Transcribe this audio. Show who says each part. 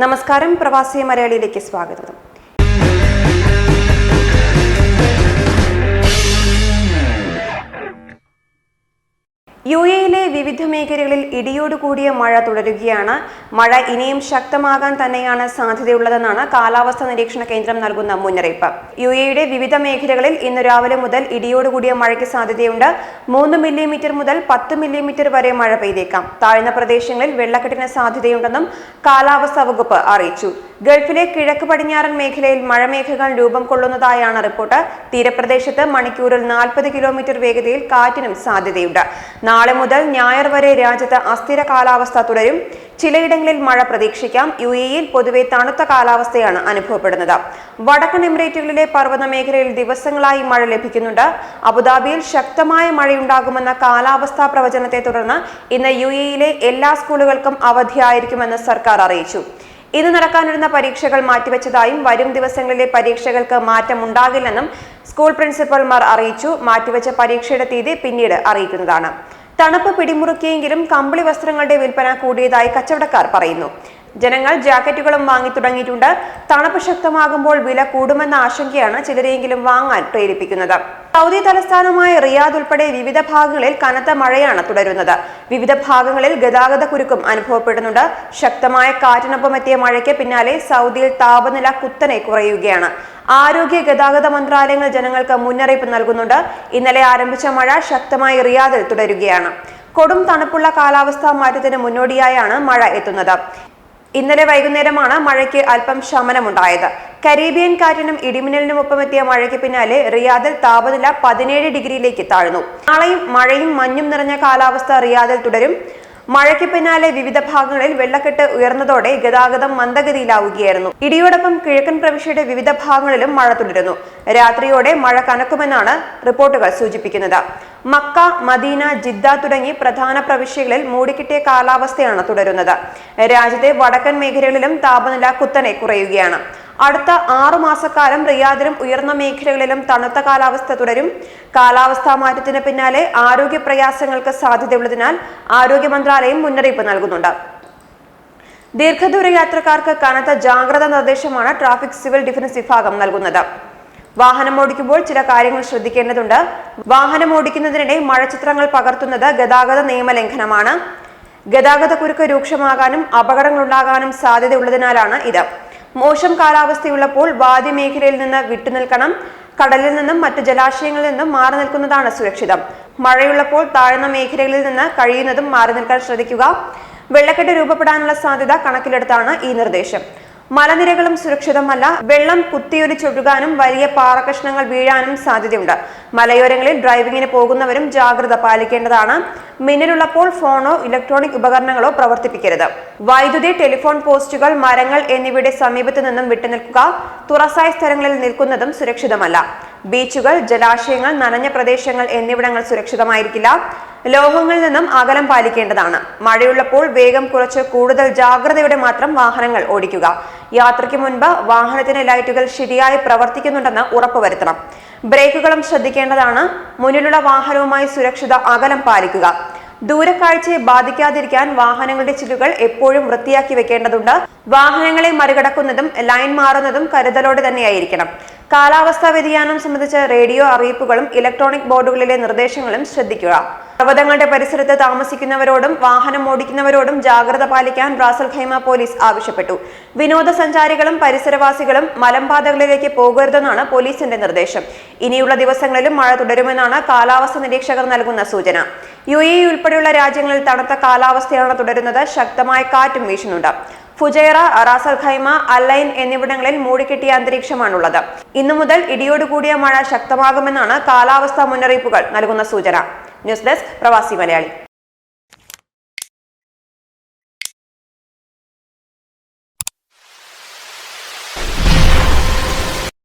Speaker 1: നമസ്കാരം, പ്രവാസി മലയാളിയിലേക്ക് സ്വാഗതം. യുഎഇയിലെ വിവിധ മേഖലകളിൽ ഇടിയോടുകൂടിയ മഴ തുടരുകയാണ്. മഴ ഇനിയും ശക്തമാകാൻ തന്നെയാണ് സാധ്യതയുള്ളതെന്നാണ് കാലാവസ്ഥാ നിരീക്ഷണ കേന്ദ്രം നൽകുന്ന മുന്നറിയിപ്പ്. യുഎഇയുടെ വിവിധ മേഖലകളിൽ ഇന്ന് രാവിലെ മുതൽ ഇടിയോടുകൂടിയ മഴയ്ക്ക് സാധ്യതയുണ്ട്. 3 മില്ലിമീറ്റർ മുതൽ 10 മില്ലിമീറ്റർ വരെ മഴ പെയ്തേക്കാം. താഴ്ന്ന പ്രദേശങ്ങളിൽ വെള്ളക്കെട്ടിന് സാധ്യതയുണ്ടെന്നും കാലാവസ്ഥാ വകുപ്പ് അറിയിച്ചു. ഗൾഫിലെ കിഴക്ക് പടിഞ്ഞാറൻ മേഖലയിൽ മഴമേഘങ്ങൾ രൂപം കൊള്ളുന്നതായാണ് റിപ്പോർട്ട്. തീരപ്രദേശത്ത് മണിക്കൂറിൽ 40 കിലോമീറ്റർ വേഗതയിൽ കാറ്റിനും സാധ്യതയുണ്ട്. നാളെ മുതൽ ഞായർ വരെ രാജ്യത്ത് അസ്ഥിര കാലാവസ്ഥ തുടരും. ചിലയിടങ്ങളിൽ മഴ പ്രതീക്ഷിക്കാം. യുഎഇയിൽ പൊതുവെ തണുത്ത കാലാവസ്ഥയാണ് അനുഭവപ്പെടുന്നത്. വടക്കൻ എമിറേറ്റുകളിലെ പർവ്വത മേഖലയിൽ ദിവസങ്ങളായി മഴ ലഭിക്കുന്നുണ്ട്. അബുദാബിയിൽ ശക്തമായ മഴയുണ്ടാകുമെന്ന കാലാവസ്ഥാ പ്രവചനത്തെ തുടർന്ന് ഇന്ന് യുഎഇയിലെ എല്ലാ സ്കൂളുകൾക്കും അവധിയായിരിക്കുമെന്ന് സർക്കാർ അറിയിച്ചു. ഇന്ന് നടക്കാനിരുന്ന പരീക്ഷകൾ മാറ്റിവെച്ചതായും വരും ദിവസങ്ങളിലെ പരീക്ഷകൾക്ക് മാറ്റമുണ്ടാകില്ലെന്നും സ്കൂൾ പ്രിൻസിപ്പൽമാർ അറിയിച്ചു. മാറ്റിവെച്ച പരീക്ഷയുടെ തീയതി പിന്നീട് അറിയിക്കുന്നതാണ്. തണുപ്പ് പിടിമുറുക്കിയെങ്കിലും കമ്പിളി വസ്ത്രങ്ങളുടെ വിൽപ്പന കൂടിയതായി കച്ചവടക്കാർ പറയുന്നു. ജനങ്ങൾ ജാക്കറ്റുകളും വാങ്ങി തുടങ്ങിയിട്ടുണ്ട്. തണുപ്പ് ശക്തമാകുമ്പോൾ വില കൂടുമെന്ന ആശങ്കയാണ് ചിലരെങ്കിലും വാങ്ങാൻ പ്രേരിപ്പിക്കുന്നത്. സൗദി തലസ്ഥാനമായ റിയാദ് ഉൾപ്പെടെ വിവിധ ഭാഗങ്ങളിൽ കനത്ത മഴയാണ് തുടരുന്നത്. വിവിധ ഭാഗങ്ങളിൽ ഗതാഗത കുരുക്കും അനുഭവപ്പെടുന്നുണ്ട്. ശക്തമായ കാറ്റിനൊപ്പം എത്തിയ മഴയ്ക്ക് പിന്നാലെ സൗദിയിൽ താപനില കുത്തനെ കുറയുകയാണ്. ആരോഗ്യ ഗതാഗത മന്ത്രാലയങ്ങൾ ജനങ്ങൾക്ക് മുന്നറിയിപ്പ് നൽകുന്നുണ്ട്. ഇന്നലെ ആരംഭിച്ച മഴ ശക്തമായി റിയാദിൽ തുടരുകയാണ്. കൊടും തണുപ്പുള്ള കാലാവസ്ഥാ മാറ്റത്തിന് മുന്നോടിയായാണ് മഴ എത്തുന്നത്. ഇന്നലെ വൈകുന്നേരമാണ് മഴയ്ക്ക് അല്പം ശമനമുണ്ടായത്. കരീബിയൻ കാറ്റിനും ഇടിമിന്നലിനുമൊപ്പം എത്തിയ മഴയ്ക്ക് പിന്നാലെ റിയാദിൽ താപനില 17 ഡിഗ്രിയിലേക്ക് താഴ്ന്നു. നാളെയും മഴയും മഞ്ഞും നിറഞ്ഞ കാലാവസ്ഥ റിയാദിൽ തുടരും. മഴയ്ക്ക് പിന്നാലെ വിവിധ ഭാഗങ്ങളിൽ വെള്ളക്കെട്ട് ഉയർന്നതോടെ ഗതാഗതം മന്ദഗതിയിലാവുകയായിരുന്നു. ഇടിയോടൊപ്പം കിഴക്കൻ പ്രവിശ്യയുടെ വിവിധ ഭാഗങ്ങളിലും മഴ തുടരുന്നു. രാത്രിയോടെ മഴ കനക്കുമെന്നാണ് റിപ്പോർട്ടുകൾ സൂചിപ്പിക്കുന്നത്. മക്ക, മദീന, ജിദ്ദ തുടങ്ങി പ്രധാന പ്രവിശ്യകളിൽ മൂടിക്കിട്ടിയ കാലാവസ്ഥയാണ് തുടരുന്നത്. രാജ്യത്തെ വടക്കൻ മേഖലകളിലും താപനില കുത്തനെ കുറയുകയാണ്. അടുത്ത 6 മാസക്കാലം റിയാദിലും ഉയർന്ന മേഖലകളിലും തണുത്ത കാലാവസ്ഥ തുടരും. കാലാവസ്ഥാ മാറ്റത്തിന് പിന്നാലെ ആരോഗ്യ പ്രയാസങ്ങൾക്ക് സാധ്യതയുള്ളതിനാൽ ആരോഗ്യ മന്ത്രാലയം മുന്നറിയിപ്പ് നൽകുന്നുണ്ട്. ദീർഘദൂര യാത്രക്കാർക്ക് കനത്ത ജാഗ്രതാ നിർദ്ദേശമാണ് ട്രാഫിക് സിവിൽ ഡിഫൻസ് വിഭാഗം നൽകുന്നത്. വാഹനം ഓടിക്കുമ്പോൾ ചില കാര്യങ്ങൾ ശ്രദ്ധിക്കേണ്ടതുണ്ട്. വാഹനം ഓടിക്കുന്നതിനിടെ മഴച്ചിത്രങ്ങൾ പകർത്തുന്നത് ഗതാഗത നിയമലംഘനമാണ്. ഗതാഗത കുരുക്ക് രൂക്ഷമാകാനും അപകടങ്ങളുണ്ടാകാനും സാധ്യതയുള്ളതിനാലാണ് ഇത്. മോശം കാലാവസ്ഥയുള്ളപ്പോൾ വാദ്യമേഖലയിൽ നിന്ന് വിട്ടുനിൽക്കണം. കടലിൽ നിന്നും മറ്റു ജലാശയങ്ങളിൽ നിന്നും മാറി നിൽക്കുന്നതാണ് സുരക്ഷിതം. മഴയുള്ളപ്പോൾ താഴ്ന്ന മേഖലകളിൽ നിന്ന് കഴിയുന്നതും മാറി നിൽക്കാൻ ശ്രദ്ധിക്കുക. വെള്ളക്കെട്ട് രൂപപ്പെടാനുള്ള സാധ്യത കണക്കിലെടുത്താണ് ഈ നിർദ്ദേശം. മലനിരകളും സുരക്ഷിതമല്ല. വെള്ളം കുത്തിയൊലിച്ചൊഴുകാനും വലിയ പാറകഷ്ണങ്ങൾ വീഴാനും സാധ്യതയുണ്ട്. മലയോരങ്ങളിൽ ഡ്രൈവിംഗിന് പോകുന്നവരും ജാഗ്രത പാലിക്കേണ്ടതാണ്. മിന്നലുള്ളപ്പോൾ ഫോണോ ഇലക്ട്രോണിക് ഉപകരണങ്ങളോ പ്രവർത്തിപ്പിക്കരുത്. വൈദ്യുതി, ടെലിഫോൺ പോസ്റ്റുകൾ, മരങ്ങൾ എന്നിവയുടെ സമീപത്തു നിന്നും വിട്ടുനിൽക്കുക. തുറസായ സ്ഥലങ്ങളിൽ നിൽക്കുന്നതും സുരക്ഷിതമല്ല. ബീച്ചുകൾ, ജലാശയങ്ങൾ, നനഞ്ഞ പ്രദേശങ്ങൾ എന്നിവിടങ്ങൾ സുരക്ഷിതമായിരിക്കില്ല. ലോഹങ്ങളിൽ നിന്നും അകലം പാലിക്കേണ്ടതാണ്. മഴയുള്ളപ്പോൾ വേഗം കുറച്ച് കൂടുതൽ ജാഗ്രതയോടെ മാത്രം വാഹനങ്ങൾ ഓടിക്കുക. യാത്രയ്ക്ക് മുൻപ് വാഹനത്തിന്റെ ലൈറ്റുകൾ ശരിയായി പ്രവർത്തിക്കുന്നുണ്ടെന്ന് ഉറപ്പുവരുത്തണം. ബ്രേക്കുകളും ശ്രദ്ധിക്കേണ്ടതാണ്. മുന്നിലുള്ള വാഹനവുമായി സുരക്ഷിത അകലം പാലിക്കുക. ദൂരക്കാഴ്ചയെ ബാധിക്കാതിരിക്കാൻ വാഹനങ്ങളുടെ ചില്ലുകൾ എപ്പോഴും വൃത്തിയാക്കി വെക്കേണ്ടതുണ്ട്. വാഹനങ്ങളെ മറികടക്കുന്നതും ലൈൻ മാറുന്നതും കരുതലോടെ തന്നെയായിരിക്കണം. കാലാവസ്ഥാ വ്യതിയാനം സംബന്ധിച്ച റേഡിയോ അറിയിപ്പുകളും ഇലക്ട്രോണിക് ബോർഡുകളിലെ നിർദ്ദേശങ്ങളും ശ്രദ്ധിക്കുക. പർവ്വതങ്ങളുടെ പരിസരത്ത് താമസിക്കുന്നവരോടും വാഹനം ഓടിക്കുന്നവരോടും ജാഗ്രത പാലിക്കാൻ റാസൽ ഖൈമ പോലീസ് ആവശ്യപ്പെട്ടു. വിനോദസഞ്ചാരികളും പരിസരവാസികളും മലമ്പാതകളിലേക്ക് പോകരുതെന്നാണ് പോലീസിന്റെ നിർദ്ദേശം. ഇനിയുള്ള ദിവസങ്ങളിലും മഴ തുടരുമെന്നാണ് കാലാവസ്ഥാ നിരീക്ഷകർ നൽകുന്ന സൂചന. യുഎഇ ഉൾപ്പെടെയുള്ള രാജ്യങ്ങളിൽ തണുത്ത കാലാവസ്ഥയാണ് തുടരുന്നത്. ശക്തമായ കാറ്റും വീശുന്നുണ്ട്. ഫുജൈറ, റാസൽ ഖൈമ, അലൈൻ എന്നിവിടങ്ങളിൽ മൂടിക്കെട്ടിയ അന്തരീക്ഷമാണുള്ളത്. ഇന്നു മുതൽ ഇടിയോടുകൂടിയ മഴ ശക്തമാകുമെന്നാണ് കാലാവസ്ഥാ മുന്നറിയിപ്പുകൾ നൽകുന്ന സൂചന. ന്യൂസ് ഡെസ്ക്, പ്രവാസി മലയാളി.